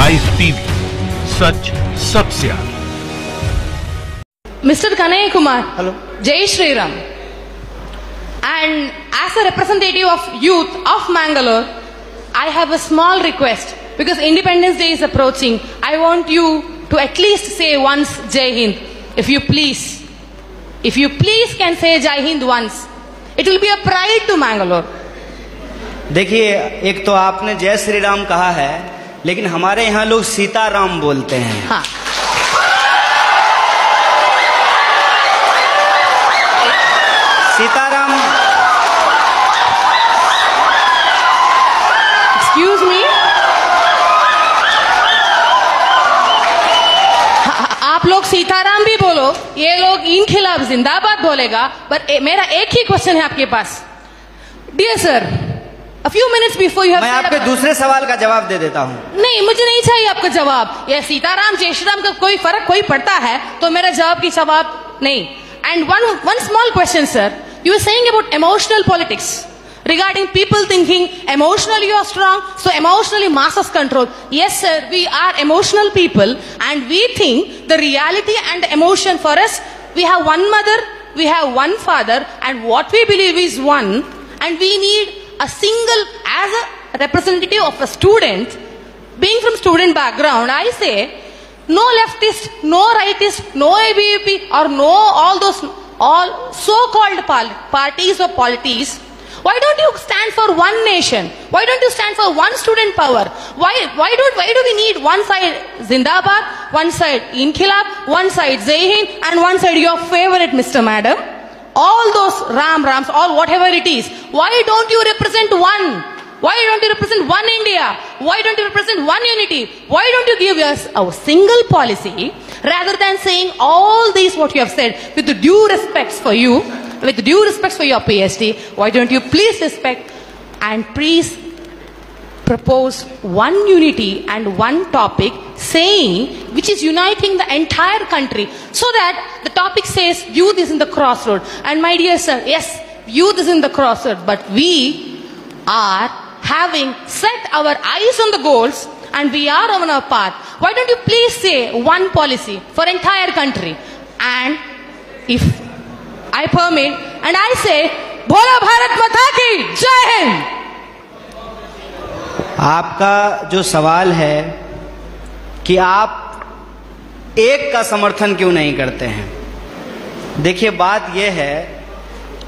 Live TV, सच सबसे आगे। Mr. Kanaya Kumar. Hello. Jai Shri Ram. And as a representative of youth of Mangalore, I have a small request because Independence Day is approaching. I want you to at least say once Jai Hind. If you please can say Jai Hind once. It will be a pride to Mangalore. देखिए, एक तो आपने जय श्री राम कहा है, लेकिन हमारे यहाँ लोग सीताराम बोलते हैं। हाँ। सीताराम। Excuse me? आप लोग सीताराम भी बोलो, ये लोग इनखिलाफ जिंदाबाद बोलेगा, पर मेरा एक ही क्वेश्चन है आपके पास। Dear sir, a few minutes before you have मैं आपके दूसरे सवाल का जवाब दे देता हूँ। नहीं, मुझे नहीं चाहिए आपका जवाब। ये सीताराम जय श्री राम का कोई फर्क कोई पड़ता है तो मेरा जवाब की जवाब नहीं। And one small question, sir. You were saying about emotional politics. Regarding people thinking emotionally you are strong, so emotionally masses control. Yes sir, we are emotional people and we think the reality and emotion for us, we have one mother, we have one father, and what we believe is one, and we need a single, as a representative of a student, being from student background, I say, no leftist, no rightist, no ABVP, or no all so-called parties or polities. Why don't you stand for one nation? Why don't you stand for one student power? Why do we need one side Zindabad, one side Inkhilab, one side Jai Hind, and one side your favorite Mr. Madam? All those Rams, all whatever it is. Why don't you represent one? Why don't you represent one India? Why don't you represent one unity? Why don't you give us a single policy rather than saying all these what you have said with the due respects for you, with due respects for your PhD? Why don't you please respect and please propose one unity and one topic saying which is uniting the entire country so that the topic says youth is in the crossroad. And my dear sir, yes, youth is in the crossroad, but we are having set our eyes on the goals and we are on our path. Why don't you please say one policy for entire country? And if I permit, and I say, बोलो भारत माता की जय हिंद। आपका जो सवाल है कि आप एक का समर्थन क्यों नहीं करते हैं, देखिए बात यह है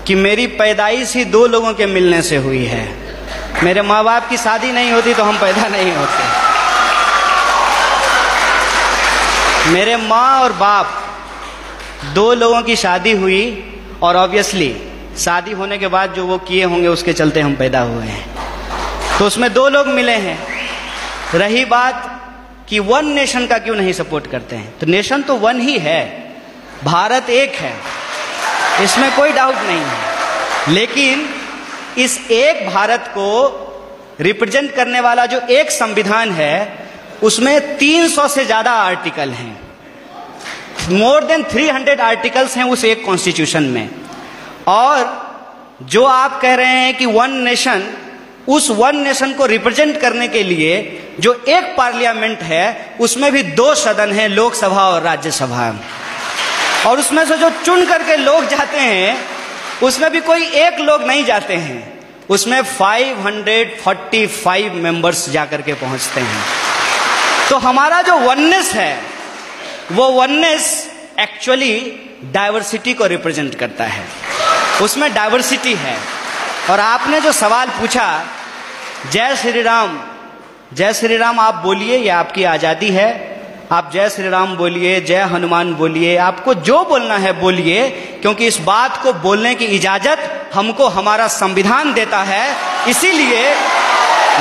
कि मेरी पैदाइश ही दो लोगों के मिलने से हुई है। मेरे माँ बाप की शादी नहीं होती तो हम पैदा नहीं होते। मेरे माँ और बाप दो लोगों की शादी हुई और ऑब्वियसली शादी होने के बाद जो वो किए होंगे उसके चलते हम पैदा हुए हैं, तो उसमें दो लोग मिले हैं। रही बात कि वन नेशन का क्यों नहीं सपोर्ट करते हैं, तो नेशन तो वन ही है, भारत एक है, इसमें कोई डाउट नहीं है। लेकिन इस एक भारत को रिप्रेजेंट करने वाला जो एक संविधान है उसमें 300 से ज्यादा आर्टिकल हैं, मोर देन 300 आर्टिकल्स हैं उस एक कॉन्स्टिट्यूशन में। और जो आप कह रहे हैं कि वन नेशन, उस वन नेशन को रिप्रेजेंट करने के लिए जो एक पार्लियामेंट है उसमें भी दो सदन हैं, लोकसभा और राज्यसभा, और उसमें से जो चुन करके लोग जाते हैं उसमें भी कोई एक लोग नहीं जाते हैं, उसमें 545 मेंबर्स जाकर के पहुंचते हैं। तो हमारा जो वननेस है वो वननेस एक्चुअली डाइवर्सिटी को रिप्रेजेंट करता है, उसमें डाइवर्सिटी है। और आपने जो सवाल पूछा जय श्री राम, जय श्री राम आप बोलिए, ये आपकी आज़ादी है, आप जय श्री राम बोलिए, जय हनुमान बोलिए, आपको जो बोलना है बोलिए, क्योंकि इस बात को बोलने की इजाजत हमको हमारा संविधान देता है। इसीलिए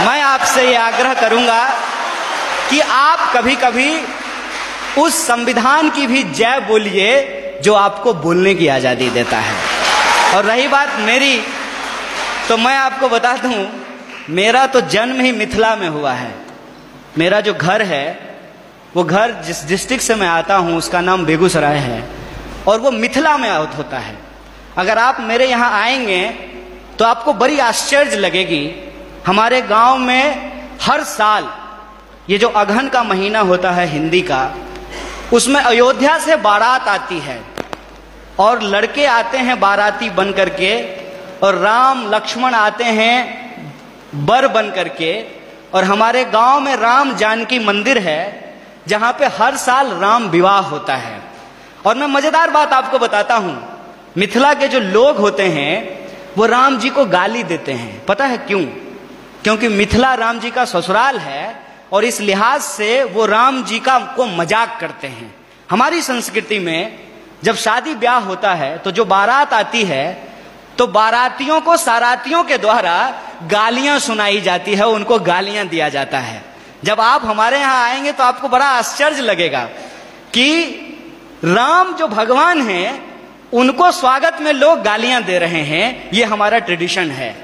मैं आपसे ये आग्रह करूंगा कि आप कभी कभी उस संविधान की भी जय बोलिए जो आपको बोलने की आज़ादी देता है। और रही बात मेरी, तो मैं आपको बता दूं, मेरा तो जन्म ही मिथिला में हुआ है। मेरा जो घर है वो घर जिस डिस्ट्रिक्ट से मैं आता हूं उसका नाम बेगूसराय है और वो मिथिला में होता है। अगर आप मेरे यहाँ आएंगे तो आपको बड़ी आश्चर्य लगेगी। हमारे गांव में हर साल ये जो अगहन का महीना होता है हिंदी का, उसमें अयोध्या से बारात आती है और लड़के आते हैं बाराती बन करके, और राम लक्ष्मण आते हैं बर बन करके। और हमारे गांव में राम जानकी मंदिर है जहां पे हर साल राम विवाह होता है। और मैं मजेदार बात आपको बताता हूं, मिथिला के जो लोग होते हैं वो राम जी को गाली देते हैं। पता है क्यों? क्योंकि मिथिला राम जी का ससुराल है और इस लिहाज से वो राम जी का को मजाक करते हैं। हमारी संस्कृति में जब शादी ब्याह होता है तो जो बारात आती है तो बारातियों को सारातियों के द्वारा गालियां सुनाई जाती है, उनको गालियां दिया जाता है। जब आप हमारे यहां आएंगे तो आपको बड़ा आश्चर्य लगेगा कि राम जो भगवान हैं उनको स्वागत में लोग गालियां दे रहे हैं। ये हमारा ट्रेडिशन है।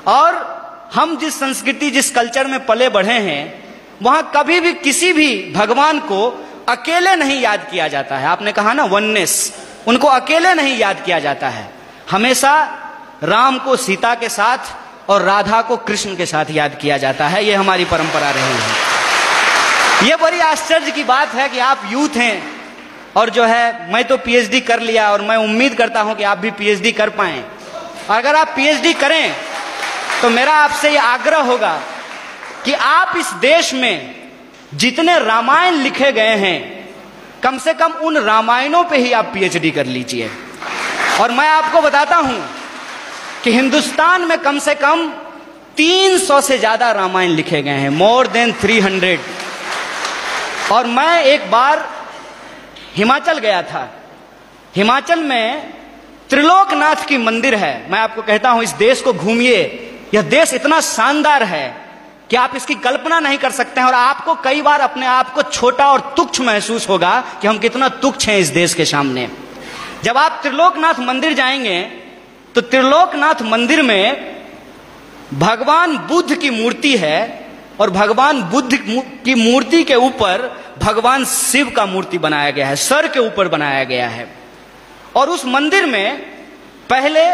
और हम जिस संस्कृति जिस कल्चर में पले बढ़े हैं वहां कभी भी किसी भी भगवान को अकेले नहीं याद किया जाता है। आपने कहा ना वननेस, उनको अकेले नहीं याद किया जाता है। हमेशा राम को सीता के साथ और राधा को कृष्ण के साथ याद किया जाता है। ये हमारी परंपरा रही है। ये बड़ी आश्चर्य की बात है कि आप यूथ हैं और जो है मैं तो पीएचडी कर लिया और मैं उम्मीद करता हूं कि आप भी पीएचडी कर पाएं। अगर आप पीएचडी करें तो मेरा आपसे ये आग्रह होगा कि आप इस देश में जितने रामायण लिखे गए हैं कम से कम उन रामायणों पे ही आप पीएचडी कर लीजिए। और मैं आपको बताता हूं कि हिंदुस्तान में कम से कम 300 से ज्यादा रामायण लिखे गए हैं, मोर देन 300। और मैं एक बार हिमाचल गया था। हिमाचल में त्रिलोकनाथ की मंदिर है। मैं आपको कहता हूं इस देश को घूमिए। यह देश इतना शानदार है कि आप इसकी कल्पना नहीं कर सकते हैं। और आपको कई बार अपने आप को छोटा और तुच्छ महसूस होगा कि हम कितना तुच्छ हैं इस देश के सामने। जब आप त्रिलोकनाथ मंदिर जाएंगे तो त्रिलोकनाथ मंदिर में भगवान बुद्ध की मूर्ति है और भगवान बुद्ध की मूर्ति के ऊपर भगवान शिव का मूर्ति बनाया गया है, सर के ऊपर बनाया गया है। और उस मंदिर में पहले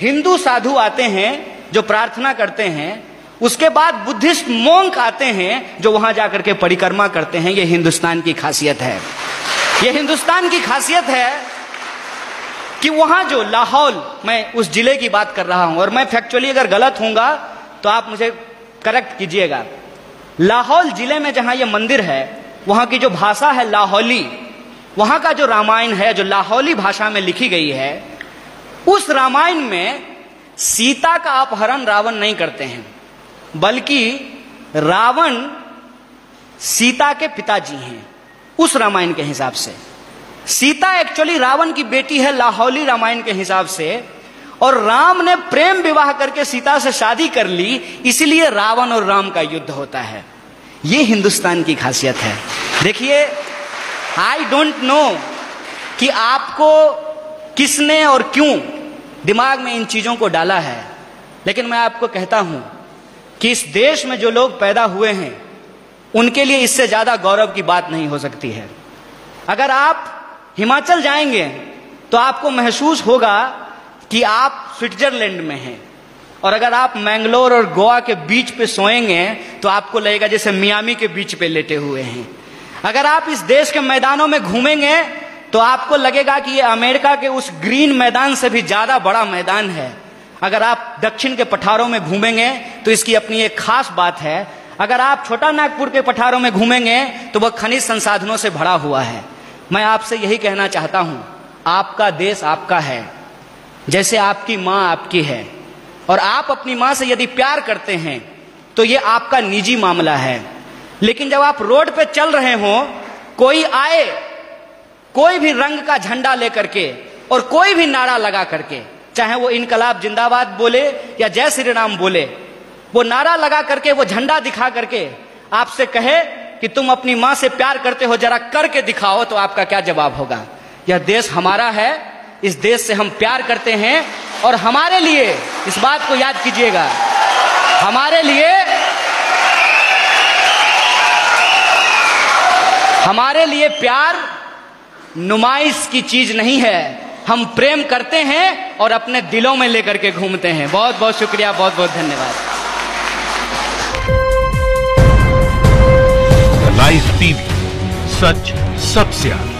हिंदू साधु आते हैं जो प्रार्थना करते हैं, उसके बाद बुद्धिस्ट मोंक आते हैं जो वहां जाकर के परिक्रमा करते हैं। यह हिंदुस्तान की खासियत है। यह हिंदुस्तान की खासियत है कि वहां जो लाहौल, मैं उस जिले की बात कर रहा हूं और मैं फैक्चुअली अगर गलत होऊंगा तो आप मुझे करेक्ट कीजिएगा। लाहौल जिले में जहां यह मंदिर है वहां की जो भाषा है लाहौली, वहां का जो रामायण है जो लाहौली भाषा में लिखी गई है, उस रामायण में सीता का अपहरण रावण नहीं करते हैं, बल्कि रावण सीता के पिताजी हैं। उस रामायण के हिसाब से सीता एक्चुअली रावण की बेटी है लाहौली रामायण के हिसाब से, और राम ने प्रेम विवाह करके सीता से शादी कर ली, इसलिए रावण और राम का युद्ध होता है। ये हिंदुस्तान की खासियत है। देखिए, आई डोंट नो कि आपको किसने और क्यों दिमाग में इन चीजों को डाला है, लेकिन मैं आपको कहता हूं कि इस देश में जो लोग पैदा हुए हैं उनके लिए इससे ज्यादा गौरव की बात नहीं हो सकती है। अगर आप हिमाचल जाएंगे तो आपको महसूस होगा कि आप स्विट्जरलैंड में हैं, और अगर आप मैंगलोर और गोवा के बीच पे सोएंगे तो आपको लगेगा जैसे मियामी के बीच पे लेटे हुए हैं। अगर आप इस देश के मैदानों में घूमेंगे तो आपको लगेगा कि ये अमेरिका के उस ग्रीन मैदान से भी ज्यादा बड़ा मैदान है। अगर आप दक्षिण के पठारों में घूमेंगे तो इसकी अपनी एक खास बात है। अगर आप छोटा नागपुर के पठारों में घूमेंगे तो वह खनिज संसाधनों से भरा हुआ है। मैं आपसे यही कहना चाहता हूं, आपका देश आपका है, जैसे आपकी मां आपकी है, और आप अपनी मां से यदि प्यार करते हैं तो यह आपका निजी मामला है। लेकिन जब आप रोड पे चल रहे हो, कोई आए कोई भी रंग का झंडा लेकर के और कोई भी नारा लगा करके, चाहे वो इनकलाब जिंदाबाद बोले या जय श्री राम बोले, वो नारा लगा करके, वो झंडा दिखा करके आपसे कहे कि तुम अपनी मां से प्यार करते हो, जरा करके दिखाओ, तो आपका क्या जवाब होगा? यह देश हमारा है, इस देश से हम प्यार करते हैं, और हमारे लिए, इस बात को याद कीजिएगा, हमारे लिए प्यार नुमाइश की चीज नहीं है। हम प्रेम करते हैं और अपने दिलों में लेकर के घूमते हैं। बहुत बहुत शुक्रिया, बहुत बहुत धन्यवाद। लाइव टीवी, सच सबसे आगे।